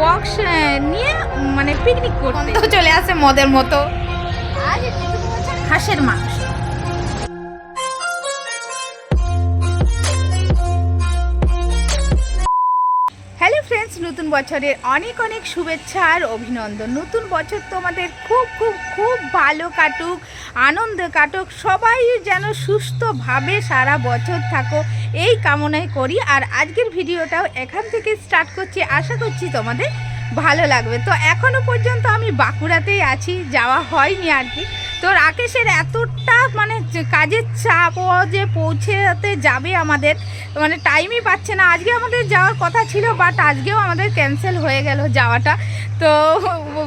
Box নিয়ে মানে picnic করতে চলে আসে মদের মতো। আজ হাঁসের মাংস। হ্যালো ফ্রেন্ডস, নতুন বছরের অনেক অনেক শুভেচ্ছা আর অভিনন্দন। নতুন বছর তোমাদের খুব খুব খুব ভালো কাটুক, আনন্দ কাটুক, সবাই যেন সুস্থভাবে সারা বছর থাকো এই কামনাই করি। আর আজকের ভিডিওটাও এখান থেকে স্টার্ট করছি, আশা করছি তোমাদের ভালো লাগবে। তো এখনও পর্যন্ত আমি বাঁকুড়াতেই আছি, যাওয়া হয়নি আর কি। তো রাকেশের এতটা মানে কাজের চাপ, ও যে পৌঁছাতে যাবে আমাদের মানে টাইমই পাচ্ছে না। আজকে আমাদের যাওয়ার কথা ছিল, বাট আজকেও আমাদের ক্যান্সেল হয়ে গেল যাওয়াটা। তো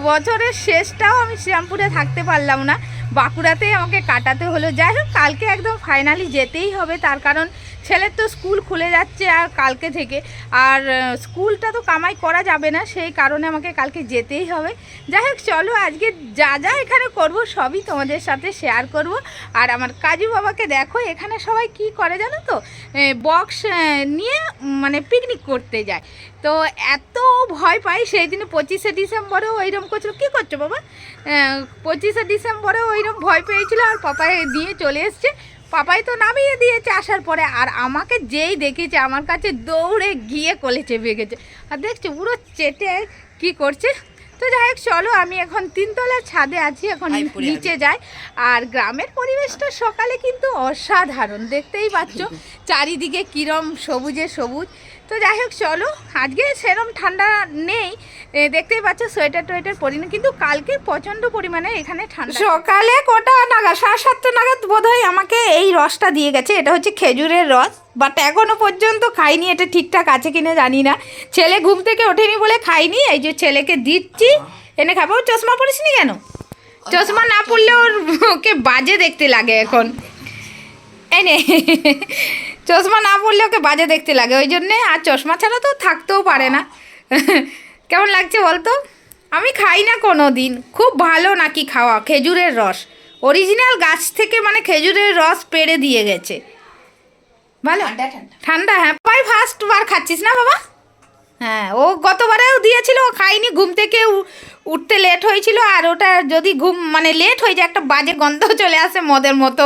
বছরের শেষটাও আমি শ্রীরামপুরে থাকতে পারলাম না, বাঁকুড়াতেই আমাকে কাটাতে হলো। যাই হোক, কালকে একদম ফাইনালি যেতেই হবে, তার কারণ ছেলের তো স্কুল খুলে যাচ্ছে আর কালকে থেকে, আর স্কুলটা তো কামাই করা যাবে না, সেই কারণে আমাকে কালকে যেতেই হবে। যাই হোক, চলো আজকে যা যা এখানে করব সবই তোমাদের সাথে শেয়ার করব। আর আমার কাজু বাবাকে দেখো, এখানে সবাই কি করে জানো তো, বক্স নিয়ে মানে পিকনিক করতে যায়। তো এত ভয় পাই, সেই দিনে 25শে ডিসেম্বরেও ওইরকম করছিল। কী করছো বাবা? 25শে ডিসেম্বরেও ওইরকম ভয় পেয়েছিল, আর পাপাই দিয়ে চলে এসছে। পাপাই তো নামিয়ে দিয়েছে আসার পরে, আর আমাকে যেই দেখেছে আমার কাছে দৌড়ে গিয়ে কোলে চেপে গেছে, আর দেখছো পুরো চেটে কি করছে। তো যাই হোক, চলো আমি এখন 3তলার ছাদে আছি, এখন নিচে যাই। আর গ্রামের পরিবেশটা সকালে কিন্তু অসাধারণ, দেখতেই পাচ্ছ চারিদিকে কিরম সবুজে সবুজ। তো যাই হোক, চলো আজকে সেরম ঠান্ডা নেই, দেখতেই পাচ্ছ সোয়েটার টোয়েটার পরিনি, কিন্তু কালকে প্রচণ্ড পরিমাণে এখানে ঠান্ডা। সকালে কটা নাগাদ, 7:30 নাগাদ বোধহয় আমাকে এই রসটা দিয়ে গেছে, এটা হচ্ছে খেজুরের রস, বাট এখনও পর্যন্ত খাইনি। এটা ঠিকঠাক আছে কিনা জানি না, ছেলে ঘুম থেকে ওঠেনি বলে খাইনি। এই যে ছেলেকে দিচ্ছি, এনে খাবো। চশমা পরিসনি কেন? চশমা না পরলে ওকে বাজে দেখতে লাগে এখন। এনে চশমা না পরলে ওকে বাজে দেখতে লাগে, ওই জন্যে। আর চশমা ছাড়া তো থাকতেও পারে না। কেমন লাগছে বলতো? আমি খাই না কোনো দিন। খুব ভালো নাকি খাওয়া খেজুরের রস, অরিজিনাল গাছ থেকে মানে খেজুরের রস পেড়ে দিয়ে গেছে, ভালো ঠান্ডা। হ্যাঁ, পাই ফার্স্ট বার খাচ্ছিস না বাবা? হ্যাঁ, ও গতবারেও দিয়েছিল, ও খাইনি, ঘুম থেকে উঠতে লেট হয়েছিল। আর ওটা যদি ঘুম মানে লেট হয়ে যায়, একটা বাজে গন্ধ চলে আসে, মদের মতো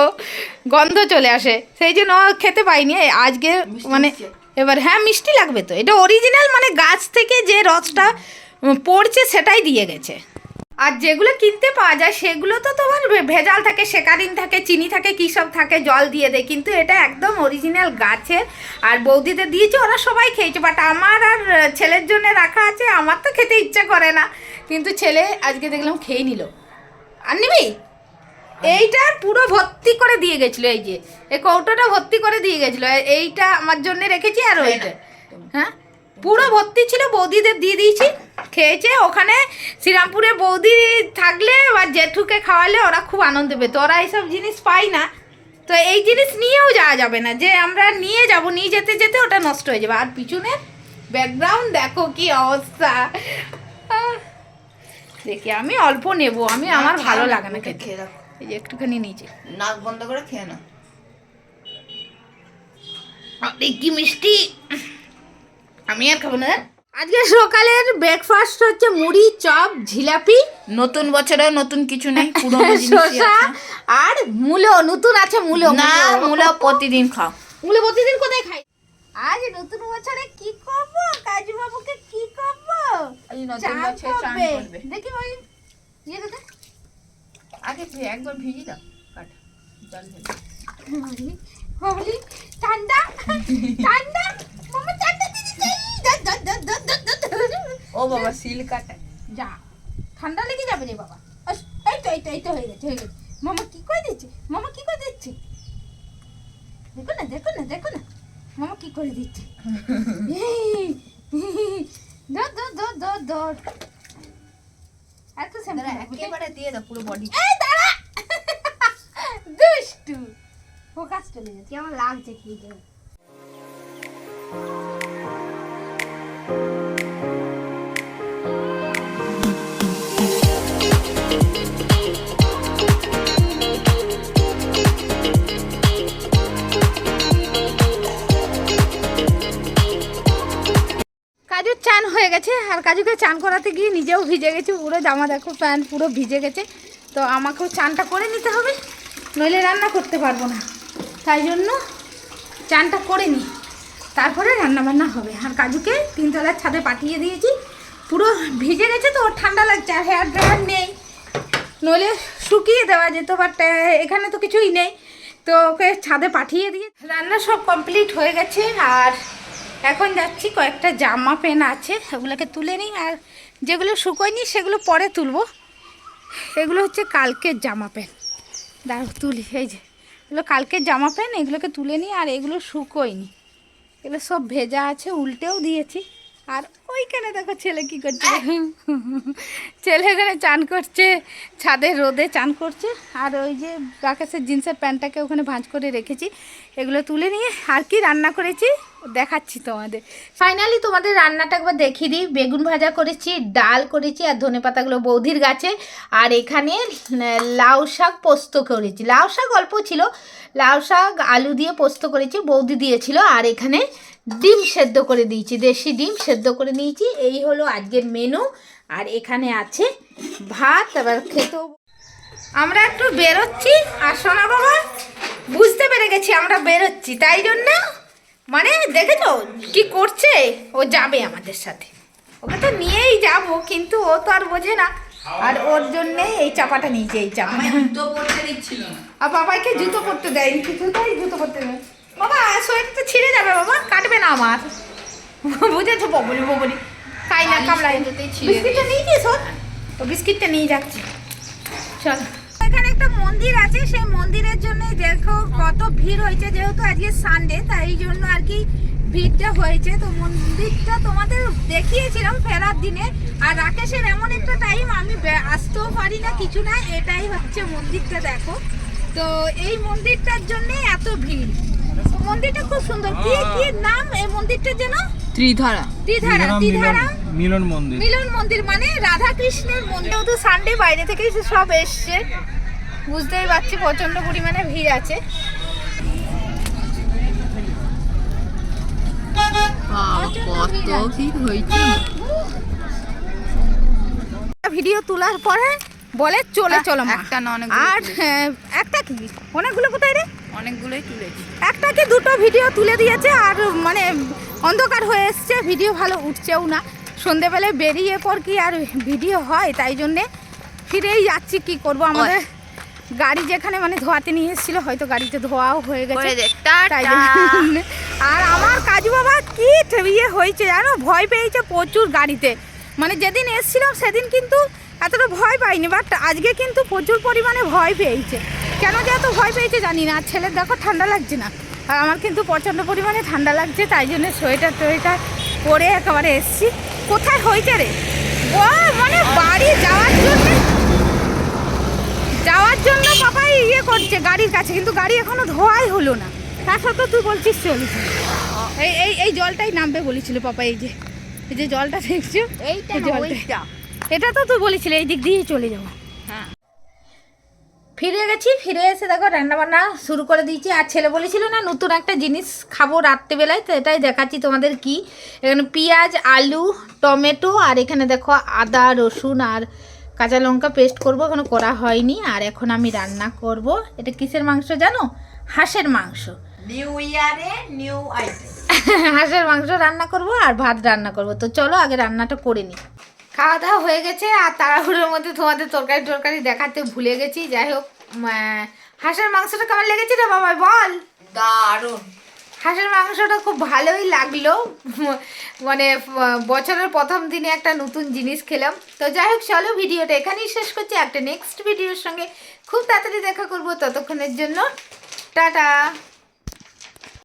গন্ধ চলে আসে, সেই জন্য খেতে পাইনি আজকে। মানে এবার হ্যাঁ, মিষ্টি লাগবে তো, এটা অরিজিনাল মানে গাছ থেকে যে রসটা পড়ছে সেটাই দিয়ে গেছে। আর যেগুলো কিনতে পাওয়া যায় সেগুলো তো তোমার ভেজাল থাকে, সেকারিন থাকে, চিনি থাকে, কী সব থাকে, জল দিয়ে দেয়। কিন্তু এটা একদম অরিজিনাল গাছের। আর বৌদিদের দিয়েছে, ওরা সবাই খেয়েছে, বাট আমার আর ছেলের জন্য রাখা আছে। আমার তো খেতে ইচ্ছা করে না, কিন্তু ছেলে আজকে দেখলাম খেয়ে নিল। আর নিবি? এইটার পুরো ভর্তি করে দিয়ে গেছিলো, এই যে এই কৌটোটা ভর্তি করে দিয়ে গেছিলো, এইটা আমার জন্য রেখেছি। আর ওইটা হ্যাঁ পুরো ভর্তি ছিল, বৌদিদের দিয়ে দিয়েছি, খেয়েছে। ওখানে শ্রীরামপুরে বৌদি থাকলে বা জেঠুকে খাওয়ালে ওরা খুব আনন্দ পেত, ওরা এইসব জিনিস পায় না। তো এই জিনিস নিয়েও যাওয়া যাবে না, যে আমরা নিয়ে যাব, নিয়ে যেতে যেতে ওটা নষ্ট হয়ে যাবে। আর পিছনের ব্যাকগ্রাউন্ড দেখো কি অবস্থা। দেখি আমি অল্প নেব, আমি আমার ভালো লাগে না খেতে। এই যে একটুখানি নিচে নাক বন্ধ করে খেয়ে না। কি মিষ্টি, আমি আর খাবো না। আজকে সকালের ব্রেকফাস্ট হচ্ছে মুড়ি, চপ, জিলাপি। নতুন বছরে নতুন কিছু নেই, পুরনো শসা আর মূলো নতুন আছে। মূলো না, মূলো প্রতিদিন খাও। মূলো প্রতিদিন কোথায় খাই? আজ নতুন বছরে কি করব, কাজু বাবুকে কি করব? এই নতুন বছরে চান করবে। দেখি ওই ইয়ে দেখে আগে একবার ভিজি দাও, কাট জল ঢেলে। হবলি ঠান্ডা ঠান্ডা, মামা ঠান্ডা দিদি। ও বাবা, সিল কাটা যা, ঠান্ডা লেগে যাবে রে বাবা। এই তো হয়ে গেছে, হয়ে গেছে। মামা কি করে দিচ্ছে, মামা কি করে দিচ্ছে, দেখো না দেখো না দেখো না মামা কি করে দিচ্ছে। ধর ধর ধর ধর ধর, এত শ্যাম্পু একেবারে দিয়ে দাও পুরো বডি। এই দাঁড়া, দুষ্টু ফোকাস চলে যাচ্ছে, আমার লাগছে কি দেব। কাজুর চান হয়ে গেছে, আর কাজুকে চান করাতে গিয়ে নিজেও ভিজে গেছি পুরো, জামা দেখো প্যান্ট পুরো ভিজে গেছে। তো আমাকেও চানটা করে নিতে হবে, নইলে রান্না করতে পারবো না। তাই জন্য চানটা করে নিই, তারপরে রান্নাবান্না হবে। আর কাজুকে 3 তলার ছাদে পাঠিয়ে দিয়েছি, পুরো ভিজে গেছে তো ওর ঠান্ডা লাগছে, আর হেয়ার ড্রায়ার নেই, নইলে শুকিয়ে দেওয়া যেত, বাট এখানে তো কিছুই নেই, তো ওকে ছাদে পাঠিয়ে দিয়ে রান্না সব কমপ্লিট হয়ে গেছে। আর এখন যাচ্ছি, কয়েকটা জামা প্যান্ট আছে ওগুলোকে তুলে নিই, আর যেগুলো শুকোয়নি সেগুলো পরে তুলবো। এগুলো হচ্ছে কালকের জামা প্যান্ট, দাঁড়াও তুলি, এই যে এগুলো কালকের জামা প্যান্ট, এগুলোকে তুলে নিই। আর এগুলো শুকোয়নি, এগুলো সব ভেজা আছে, উল্টেও দিয়েছি। আর ওইখানে দেখো ছেলে কি করছে, ছেলে এখানে চান করছে, ছাদের রোদে চান করছে। আর ওই যে রাকেশের জিন্সের প্যান্টটাকে ওখানে ভাঁজ করে রেখেছি, এগুলো তুলে নিয়ে আর কি রান্না করেছি দেখাচ্ছি তোমাদের। ফাইনালি তোমাদের রান্নাটা একবার দেখিয়ে দিই। বেগুন ভাজা করেছি, ডাল করেছি, আর ধনেপাতাগুলো বৌদির গাছে। আর এখানে লাউ শাক পোস্ত করেছি, লাউ শাক অল্প ছিল, লাউ শাক আলু দিয়ে পোস্ত করেছি, বৌদি দিয়েছিল। আর এখানে ডিম সেদ্ধ করে দিয়েছি, দেশি ডিম সেদ্ধ করে নিয়েছি। এই হলো আজকের মেনু। আর এখানে আছে ভাত, আবার খেতেও আমরা একটু বেরোচ্ছি। আর সোনা বাবা বুঝতে পেরে গেছি আমরা বেরোচ্ছি, তাই জন্য মানে দেখেছো কি করছে, ও যাবে আমাদের সাথে, ওকে তো নিয়েই যাব, কিন্তু ও তো আর বোঝে না। আর ওর জন্যে এই চাপাটা নিয়েছে, এই চাপাটা জুতো পরতে দিচ্ছিল না, আর বাবাকে জুতো পরতে দেয়নি, কিছুটাই জুতো পরতে দেয়। বাবা সোয়েটার তো ছিঁড়ে যাবে, বাবা কাটবে না আমার, বুঝেছো ববলি ববলি, খাই না কামড়াই। বিস্কিটটা নিয়ে গিয়েছ, তো বিস্কিটটা নিয়ে যাচ্ছি, চল। এখানে একটা মন্দির আছে, সেই মন্দিরের জন্য দেখো কত ভিড় হয়েছে, যেহেতু আজকে সানডে তাই জন্য আর কি ভিড়টা হয়েছে। তো মন্দিরটা তোমাদের দেখিয়েছিলাম ফেরার দিনে। আর রাকেশের এমন একটা টাইম আমি আসতেও পারি না, কিছু না, এটাই হচ্ছে মন্দিরটা দেখো। তো এই মন্দিরটার জন্যে এত ভিড়। মন্দিরটা খুব সুন্দর, কি কি নাম এই মন্দিরটার যেন? ত্রিধারা মিলন মন্দির। মিলন মন্দির মানে রাধা কৃষ্ণের মন্দির। তো সানডে বাইরে থেকেই সব এসছে, বুঝতেই পারছি প্রচন্ড পরিমাণে ভিড় আছে। কত ভিড় হয়েছে। ভিডিও তোলার পরে বলে চলে চলো মা। একটা না অনেক, আর একটা কি অনেকগুলো কোথায় রে? অনেকগুলোই তুলেছি। একটা কি দুটো ভিডিও তুলে দিয়েছে, আর মানে অন্ধকার হয়ে এসছে, ভিডিও ভালো উঠছেও না। সন্ধেবেলায় বেরিয়ে পর কি আর ভিডিও হয়, তাই জন্যে ফিরেই যাচ্ছি, কি করব। আমাদের গাড়ি যেখানে মানে ধোয়াতে নিয়ে এসেছিলো, হয়তো গাড়িতে ধোয়াও হয়ে গেছে, তাই জন্য। আর আমার কাজু বাবা কি ইয়ে হয়েছে জানো, ভয় পেয়েছে প্রচুর গাড়িতে। মানে যেদিন এসেছিলাম সেদিন কিন্তু এতটা ভয় পাইনি, বাট আজকে কিন্তু প্রচুর পরিমাণে ভয় পেয়েছে। কেন যে এত ভয় পেয়েছে জানি না। আর ছেলের দেখো ঠান্ডা লাগছে না, আর আমার কিন্তু প্রচণ্ড পরিমাণে ঠান্ডা লাগছে, তাই জন্য সোয়েটার টোয়েটার পরে একেবারে এসছি। কোথায় হয়েছে রে? ও মানে বাড়ি যাওয়ার জন্য বাবাই ইয়ে করছে গাড়ির কাছে, কিন্তু গাড়ি এখনো ধোয়াই হলো না। তা সত্ত্বেও তুই বলছিস চলিস। এই জলটাই নামবে বলেছিল পাপা, এই যে জলটা দেখছো, এইটা জলটা, এটা তো তুই বলেছিলি এই দিক দিয়েই চলে যাবো। হ্যাঁ, ফিরে গেছি, ফিরে এসে দেখো রান্নাবান্না শুরু করে দিয়েছি। আর ছেলে বলেছিল না নতুন একটা জিনিস খাবো রাত্রেবেলায়, তো এটাই দেখাচ্ছি তোমাদের। কি এখানে পেঁয়াজ, আলু, টমেটো, আর এখানে দেখো আদা, রসুন আর কাঁচা লঙ্কা পেস্ট করব, এখনো করা হয়নি। আর এখন আমি রান্না করব। এটা কিসের মাংস জানো? হাঁসের মাংস। নিউ ইয়ারে নিউ আইটেম। হাঁসের মাংস রান্না করব আর ভাত রান্না করব। তো চলো আগে রান্নাটা করে নিই। খাওয়া দাওয়া হয়ে গেছে, আর তাড়াহুড়োর মধ্যে তোমাদের তরকারি দেখাতে ভুলে গেছি। যাই হোক, হাঁসের মাংসটা কেমন লেগেছে রে বাবা বল? দারুণ। হাঁসের মাংসটা খুব ভালোই লাগলো, মানে বছরের প্রথম দিনে একটা নতুন জিনিস খেলাম। তো যাই হোক চলো ভিডিওটা এখানেই শেষ করছি, একটা নেক্সট ভিডিওর সঙ্গে খুব তাড়াতাড়ি দেখা করব। ততক্ষণের জন্য টাটা।